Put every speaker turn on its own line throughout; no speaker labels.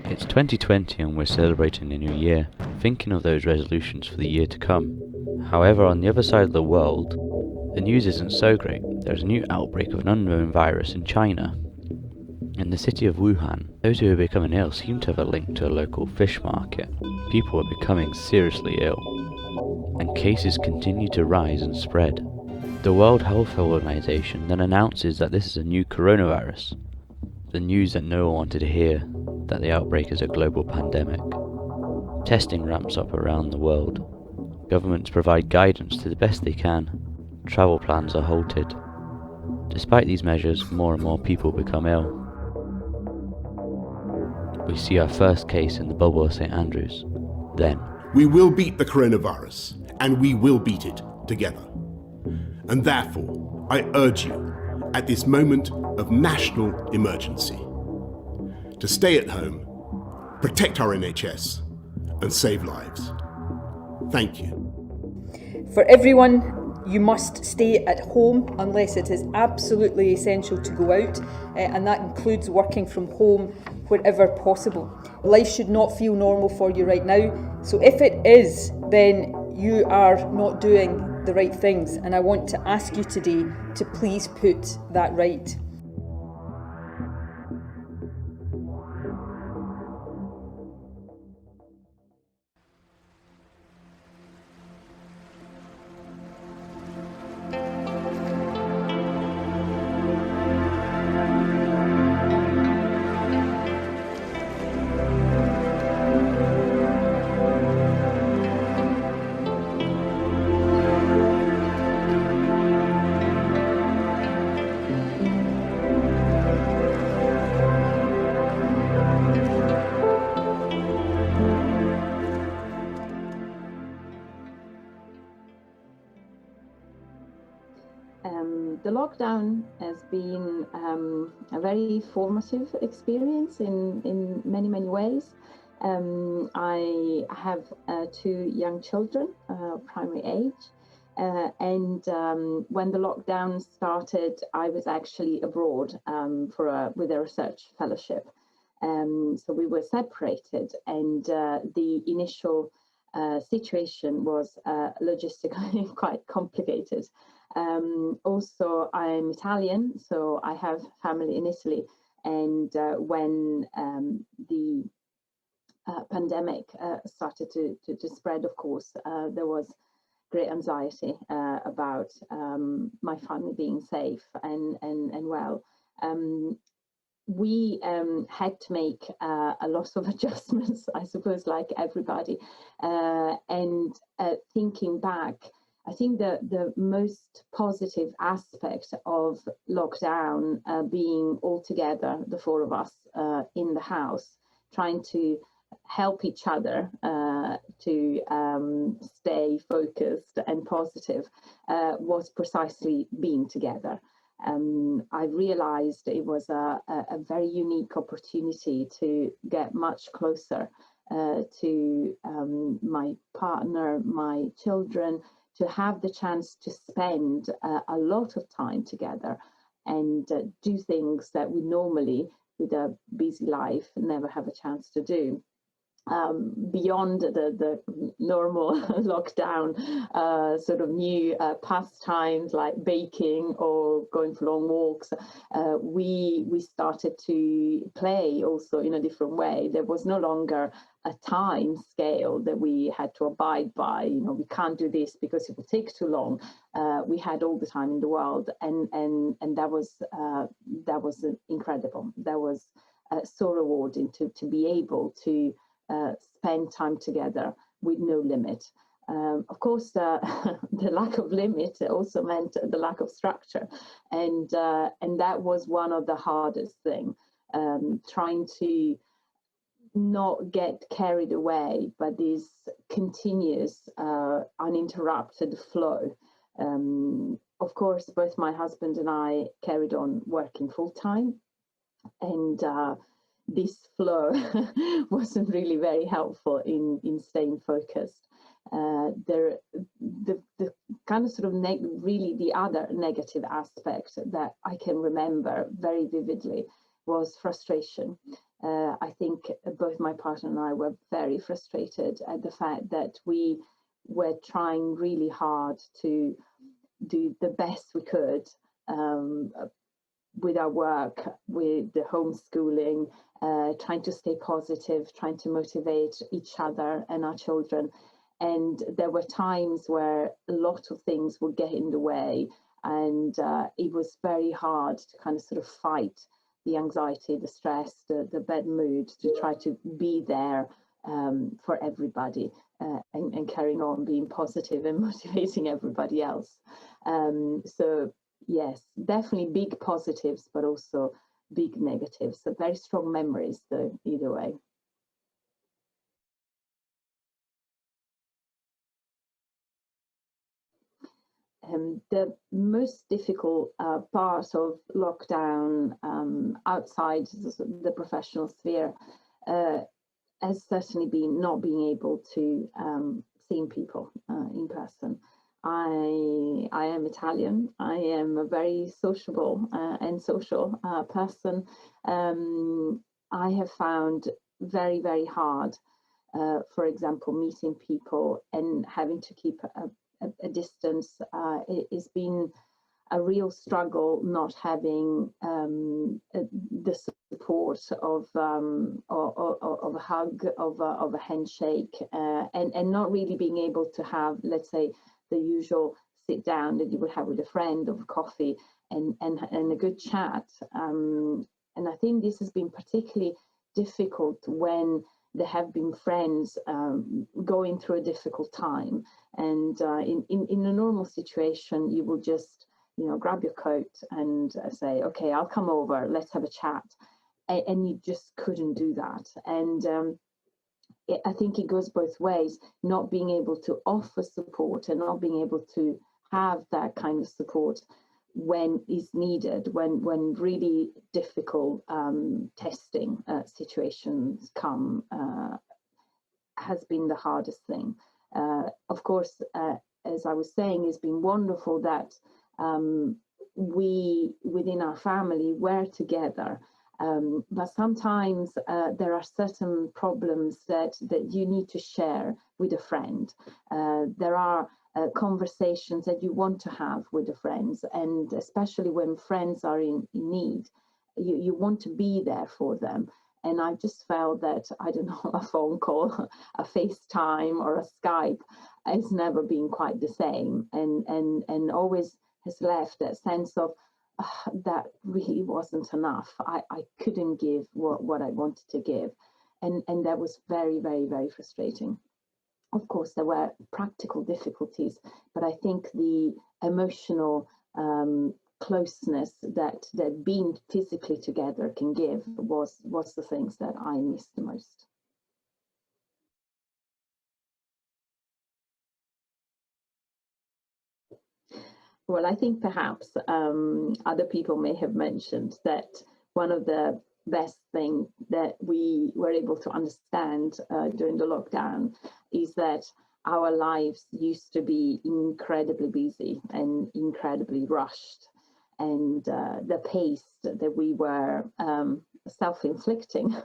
It's 2020 and we're celebrating a new year, thinking of those resolutions for the year to come. However, on the other side of the world, the news isn't so great. There's a new outbreak of an unknown virus in China. In the city of Wuhan, those who are becoming ill seem to have a link to a local fish market. People are becoming seriously ill, and cases continue to rise and spread. The World Health Organization then announces that this is a new coronavirus. The news that no one wanted to hear, that the outbreak is a global pandemic. Testing ramps up around the world. Governments provide guidance to the best they can. Travel plans are halted. Despite these measures, more and more people become ill. We see our first case in the bubble of St. Andrews. Then,
we will beat the coronavirus, and we will beat it together. And therefore, I urge you, at this moment of national emergency, to stay at home, protect our NHS, and save lives. Thank you.
For everyone, you must stay at home unless it is absolutely essential to go out, and that includes working from home wherever possible. Life should not feel normal for you right now, so if it is, then you are not doing the right things, and I want to ask you today to please put that right.
The lockdown has been a very formative experience in many ways. I have two young children, primary age, and when the lockdown started, I was actually abroad with a research fellowship. So we were separated, and the initial situation was logistically quite complicated. Also, I'm Italian, so I have family in Italy. And when the pandemic started to spread, of course, there was great anxiety about my family being safe and well. We had to make a lot of adjustments, I suppose, like everybody. And thinking back, I think the most positive aspect of lockdown being all together, the four of us in the house, trying to help each other to stay focused and positive, was precisely being together. I realized it was a very unique opportunity to get much closer to my partner, my children, to have the chance to spend a lot of time together and do things that we normally, with a busy life, never have a chance to do. Beyond the normal lockdown sort of new pastimes like baking or going for long walks, we started to play also in a different way. There was no longer a time scale that we had to abide by. You know, we can't do this because it will take too long. We had all the time in the world, and that was incredible. That was so rewarding to be able to spend time together with no limit. Of course, the lack of limit also meant the lack of structure, and that was one of the hardest things. Trying to not get carried away by this continuous, uninterrupted flow. Of course, both my husband and I carried on working full time, and this flow wasn't really very helpful in staying focused. The kind of sort of really the other negative aspect that I can remember very vividly was frustration. I think both my partner and I were very frustrated at the fact that we were trying really hard to do the best we could with our work, with the homeschooling, trying to stay positive, trying to motivate each other and our children. And there were times where a lot of things would get in the way, and it was very hard to kind of sort of fight the anxiety, the stress, the bad mood, to try to be there for everybody and carrying on being positive and motivating everybody else. So yes, definitely big positives, but also big negatives. So very strong memories, though, either way. The most difficult part of lockdown outside the professional sphere has certainly been not being able to see people in person. I am Italian. I am a very sociable and social person. I have found very, very hard, for example, meeting people and having to keep a distance. It has been a real struggle not having the support of a hug, of a handshake, and not really being able to have, let's say, the usual sit down that you would have with a friend over coffee and a good chat. And I think this has been particularly difficult when there have been friends going through a difficult time. And in a normal situation, you will just, grab your coat and say, okay, I'll come over, let's have a chat. And you just couldn't do that. And I think it goes both ways, not being able to offer support and not being able to have that kind of support when is needed, when really difficult testing situations come, has been the hardest thing. Of course, as I was saying, it's been wonderful that we, within our family, were together. But sometimes there are certain problems that you need to share with a friend. There are conversations that you want to have with the friends, and especially when friends are in need, you want to be there for them. And I just felt that, I don't know, a phone call, a FaceTime or a Skype has never been quite the same, and always has left that sense of that really wasn't enough. I couldn't give what I wanted to give. And that was very, very, very frustrating. Of course, there were practical difficulties, but I think the emotional closeness that being physically together can give was the things that I missed the most. Well, I think perhaps other people may have mentioned that one of the best things that we were able to understand during the lockdown is that our lives used to be incredibly busy and incredibly rushed. And the pace that we were self-inflicting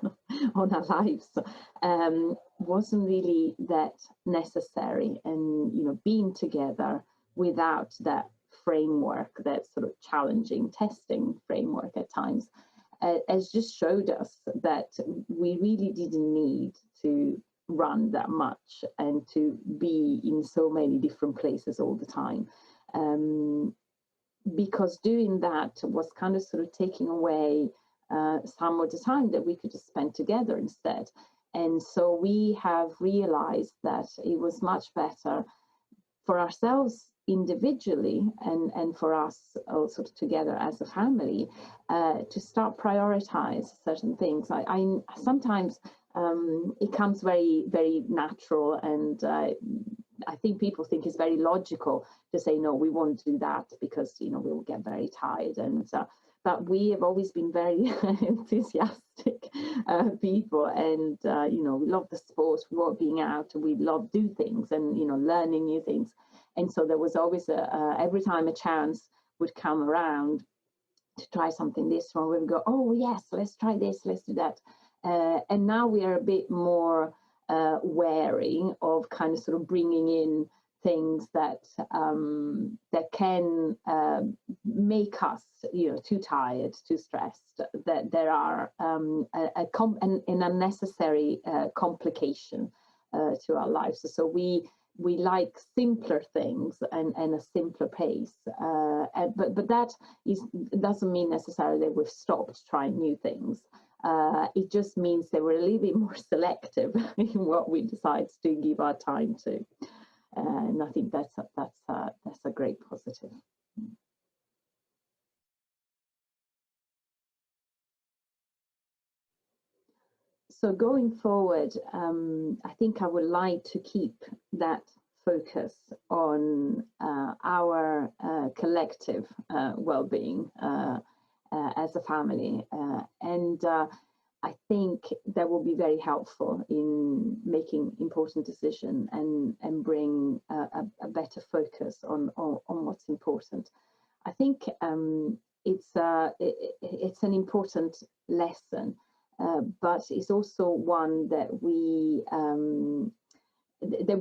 on our lives wasn't really that necessary. And, being together without that framework, that sort of challenging testing framework at times, has just showed us that we really didn't need to run that much and to be in so many different places all the time. Because doing that was kind of sort of taking away some of the time that we could just spend together instead. And so we have realized that it was much better for ourselves individually and for us also together as a family to start prioritize certain things. I sometimes it comes very, very natural, and I think people think it's very logical to say, no, we won't do that because, we will get very tired. And but we have always been very enthusiastic people, and, we love the sport, we love being out, we love do things and, learning new things. And so there was always every time a chance would come around to try something this one, we would go, oh, yes, let's try this, let's do that. And now we are a bit more wary of kind of sort of bringing in things that that can make us, too tired, too stressed. That there are an unnecessary complication to our lives. So we like simpler things and a simpler pace. But that doesn't mean necessarily that we've stopped trying new things. It just means that we're a little bit more selective in what we decide to give our time to. And I think that's a great positive. So going forward, I think I would like to keep that focus on our collective well-being as a family, and I think that will be very helpful in making important decisions and bring a better focus on what's important. I think it's an important lesson, but it's also one that we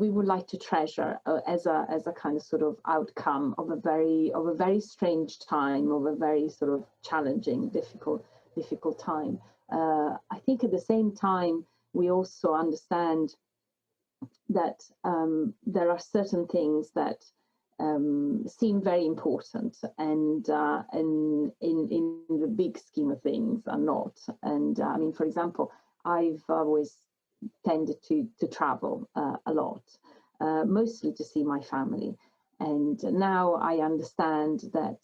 would like to treasure as a kind of sort of outcome of a very strange time, of a very sort of challenging, difficult time. I think at the same time we also understand that there are certain things that seem very important, and in the big scheme of things are not. And I mean, for example, I've always tended to travel a lot, mostly to see my family. And now I understand that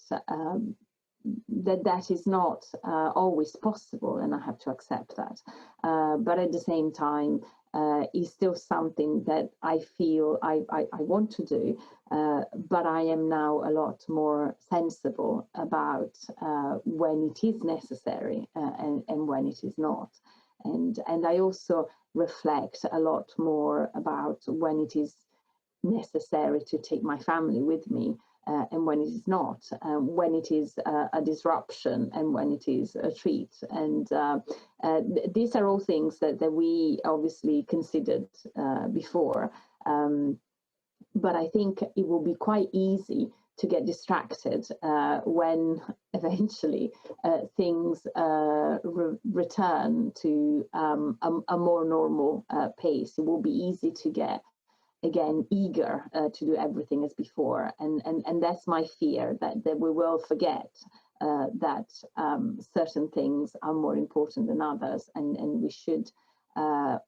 that is not always possible, and I have to accept that. But at the same time, is still something that I feel I want to do, but I am now a lot more sensible about when it is necessary and when it is not. And I also reflect a lot more about when it is necessary to take my family with me, and when it is not, when it is a disruption and when it is a treat. And these are all things that we obviously considered before. But I think it will be quite easy to get distracted when eventually things return to a more normal pace. It will be easy to get, again, eager to do everything as before. And that's my fear, that we will forget that certain things are more important than others, and we should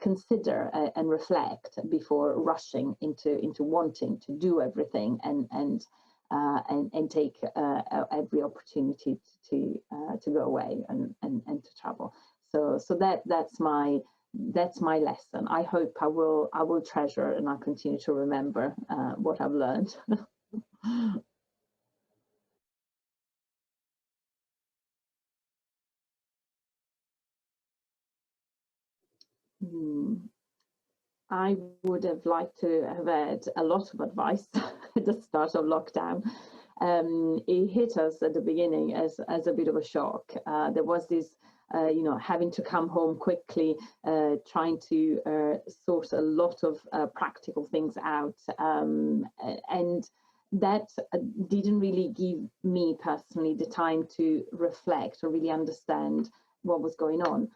consider and reflect before rushing into wanting to do everything and take every opportunity to go away and to travel. So that's my lesson. I hope I will treasure and I continue to remember what I've learned. I would have liked to have had a lot of advice at the start of lockdown. It hit us at the beginning as a bit of a shock. There was this, having to come home quickly, trying to sort a lot of practical things out, and that didn't really give me personally the time to reflect or really understand what was going on.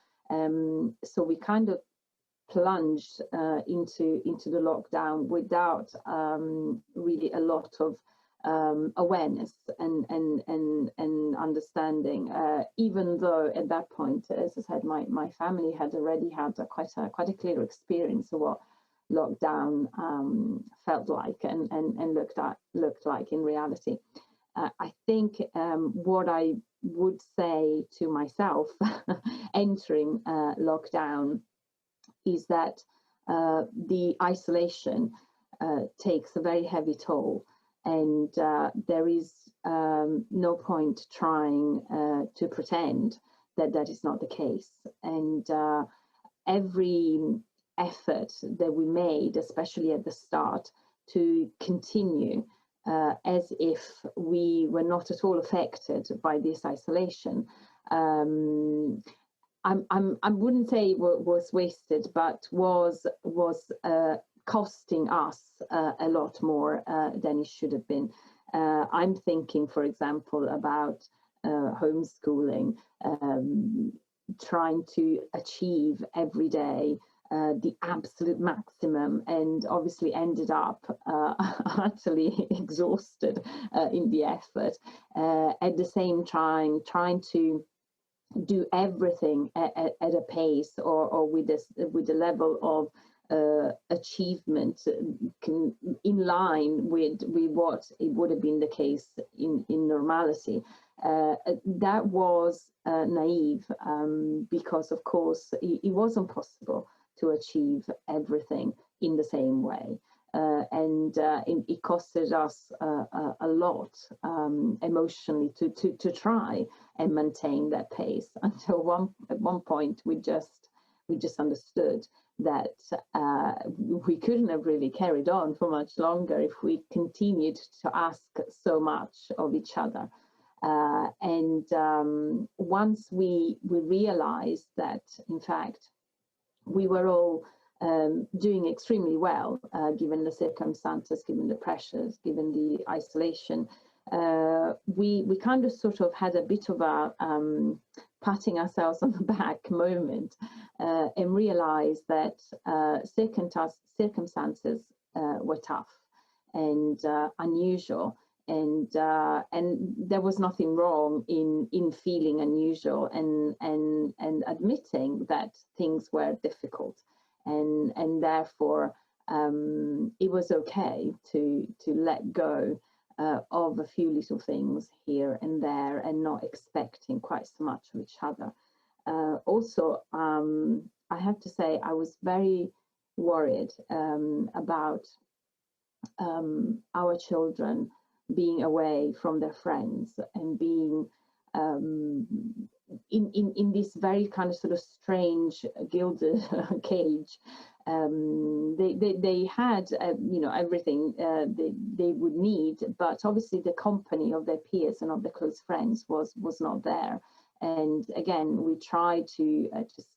So we kind of plunged into the lockdown without really a lot of awareness and understanding, even though at that point, as I said, my family had already had quite a clear experience of what lockdown felt like and looked like in reality. I think what I would say to myself entering lockdown is that the isolation takes a very heavy toll, and there is no point trying to pretend that that is not the case. And every effort that we made, especially at the start, to continue as if we were not at all affected by this isolation, I wouldn't say was wasted, but was costing us a lot more than it should have been. I'm thinking, for example, about homeschooling, trying to achieve every day the absolute maximum, and obviously ended up utterly exhausted in the effort. At the same time, trying to do everything at a pace or with a level of achievement in line with what it would have been the case in normality. That was naive, because of course it wasn't possible to achieve everything in the same way. And it costed us a lot emotionally to try and maintain that pace, until at one point we just understood that we couldn't have really carried on for much longer if we continued to ask so much of each other. And once we realized that, in fact, we were all doing extremely well, given the circumstances, given the pressures, given the isolation, we kind of sort of had a bit of a patting ourselves on the back moment, and realized that circumstances were tough and unusual, and there was nothing wrong in feeling unusual and admitting that things were difficult, and therefore it was okay to let go of a few little things here and there, and not expecting quite so much of each other. Also, I have to say I was very worried about our children being away from their friends and being in this very kind of sort of strange gilded cage. They had everything they would need, but obviously the company of their peers and of their close friends was not there. And again, we tried to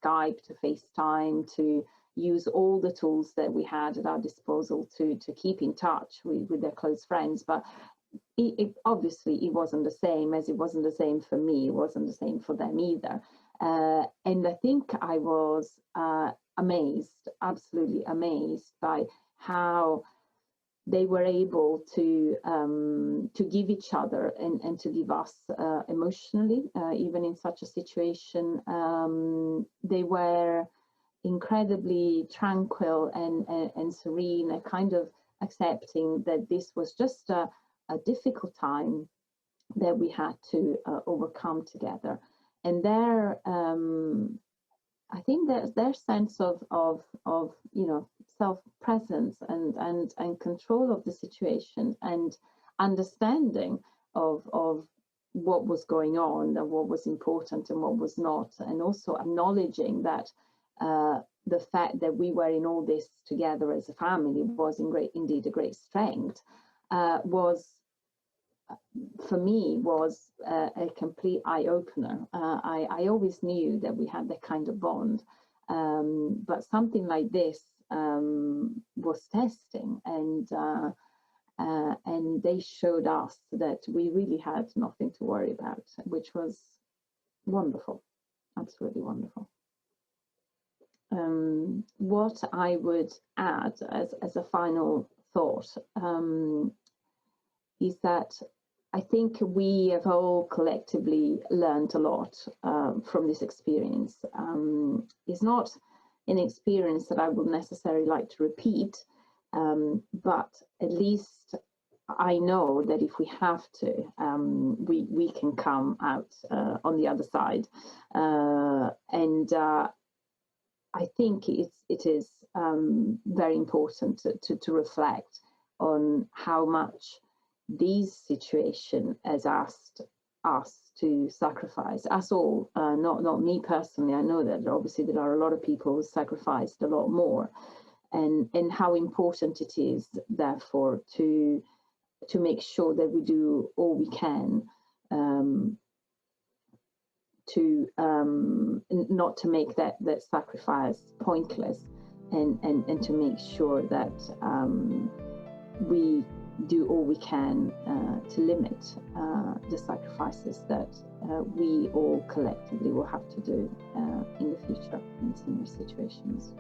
Skype, to FaceTime, to use all the tools that we had at our disposal to keep in touch with their close friends, but obviously it wasn't the same, as it wasn't the same for me, it wasn't the same for them either. And I think I was amazed, absolutely amazed, by how they were able to give each other and to give us emotionally, even in such a situation. They were incredibly tranquil and serene, and kind of accepting that this was just a difficult time that we had to overcome together. And I think their sense of self-presence and control of the situation, and understanding of what was going on and what was important and what was not, and also acknowledging that the fact that we were in all this together as a family was indeed a great strength, was, for me, was a complete eye-opener. I always knew that we had that kind of bond, but something like this was testing, and they showed us that we really had nothing to worry about, which was wonderful, absolutely wonderful. What I would add as a final thought is that I think we have all collectively learned a lot from this experience. It's not an experience that I would necessarily like to repeat, but at least I know that if we have to, we can come out on the other side. And I think it is very important to reflect on how much this situation has asked us to sacrifice, us all, not me personally. I know that obviously there are a lot of people who sacrificed a lot more, and how important it is, therefore, to make sure that we do all we can to not to make that sacrifice pointless, and to make sure that we do all we can to limit the sacrifices that we all collectively will have to do in the future in similar situations.